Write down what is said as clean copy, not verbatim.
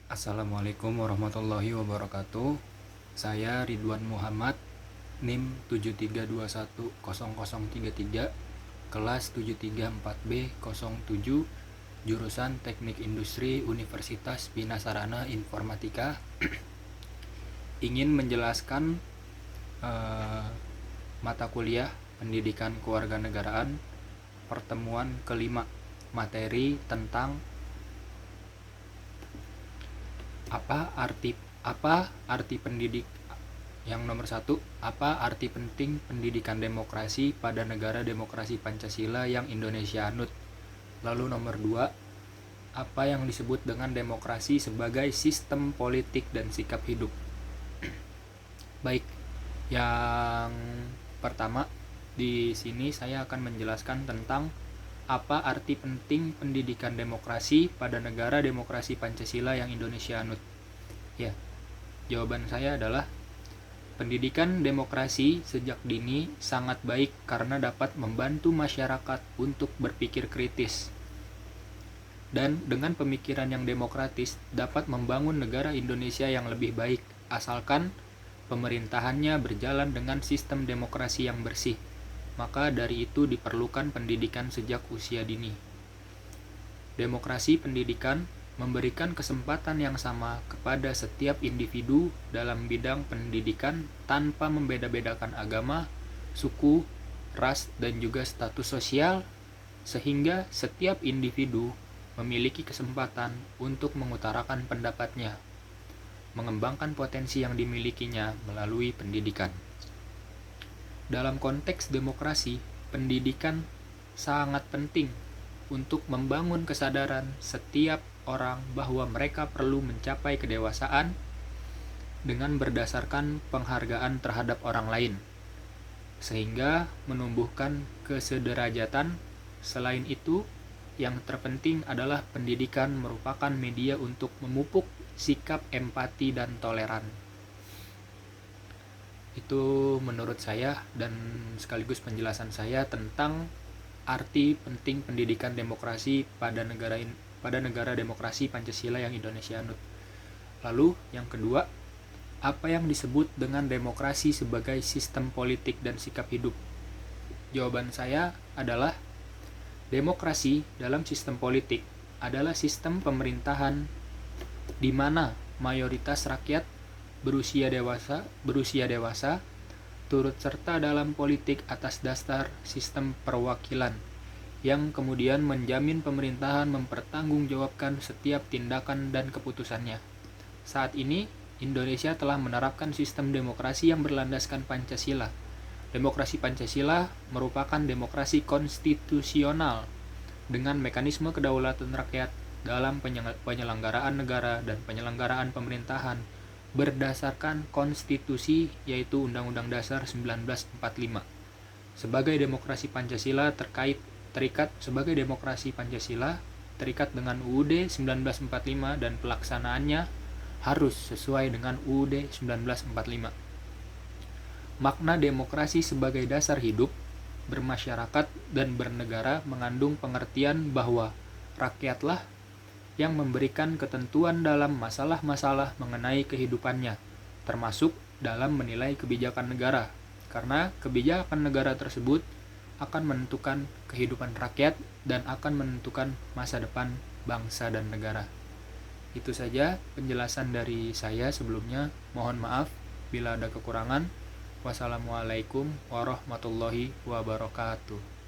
Assalamualaikum warahmatullahi wabarakatuh. Saya Ridwan Muhammad, NIM 73210033, kelas 734B07, jurusan Teknik Industri Universitas Bina Sarana Informatika. Ingin menjelaskan mata kuliah Pendidikan Kewarganegaraan pertemuan kelima, materi tentang apa arti pendidik. Yang nomor 1, apa arti penting pendidikan demokrasi pada negara demokrasi Pancasila yang Indonesia anut. Lalu nomor 2, apa yang disebut dengan demokrasi sebagai sistem politik dan sikap hidup. Baik, yang pertama di sini saya akan menjelaskan tentang apa arti penting pendidikan demokrasi pada negara demokrasi Pancasila yang Indonesia anut. Ya, jawaban saya adalah pendidikan demokrasi sejak dini sangat baik karena dapat membantu masyarakat untuk berpikir kritis. Dan dengan pemikiran yang demokratis dapat membangun negara Indonesia yang lebih baik, asalkan pemerintahannya berjalan dengan sistem demokrasi yang bersih. Maka dari itu diperlukan pendidikan sejak usia dini. Demokrasi pendidikan memberikan kesempatan yang sama kepada setiap individu dalam bidang pendidikan tanpa membeda-bedakan agama, suku, ras, dan juga status sosial, sehingga setiap individu memiliki kesempatan untuk mengutarakan pendapatnya, mengembangkan potensi yang dimilikinya melalui pendidikan. Dalam konteks demokrasi, pendidikan sangat penting untuk membangun kesadaran setiap orang bahwa mereka perlu mencapai kedewasaan dengan berdasarkan penghargaan terhadap orang lain, sehingga menumbuhkan kesederajatan. Selain itu, yang terpenting adalah pendidikan merupakan media untuk memupuk sikap empati dan toleran. Itu menurut saya dan sekaligus penjelasan saya tentang arti penting pendidikan demokrasi pada negara demokrasi Pancasila yang Indonesia anut. Lalu yang kedua, apa yang disebut dengan demokrasi sebagai sistem politik dan sikap hidup? Jawaban saya adalah demokrasi dalam sistem politik adalah sistem pemerintahan di mana mayoritas rakyat berusia dewasa turut serta dalam politik atas dasar sistem perwakilan yang kemudian menjamin pemerintahan mempertanggungjawabkan setiap tindakan dan keputusannya. Saat ini Indonesia telah menerapkan sistem demokrasi yang berlandaskan Pancasila. Demokrasi Pancasila merupakan demokrasi konstitusional dengan mekanisme kedaulatan rakyat dalam penyelenggaraan negara dan penyelenggaraan pemerintahan berdasarkan konstitusi, yaitu Undang-Undang Dasar 1945. Sebagai demokrasi Pancasila terikat dengan UUD 1945 dan pelaksanaannya harus sesuai dengan UUD 1945. Makna demokrasi sebagai dasar hidup, bermasyarakat, dan bernegara mengandung pengertian bahwa rakyatlah yang memberikan ketentuan dalam masalah-masalah mengenai kehidupannya, termasuk dalam menilai kebijakan negara, karena kebijakan negara tersebut akan menentukan kehidupan rakyat dan akan menentukan masa depan bangsa dan negara. Itu saja penjelasan dari saya sebelumnya. Mohon maaf bila ada kekurangan. Wassalamualaikum warahmatullahi wabarakatuh.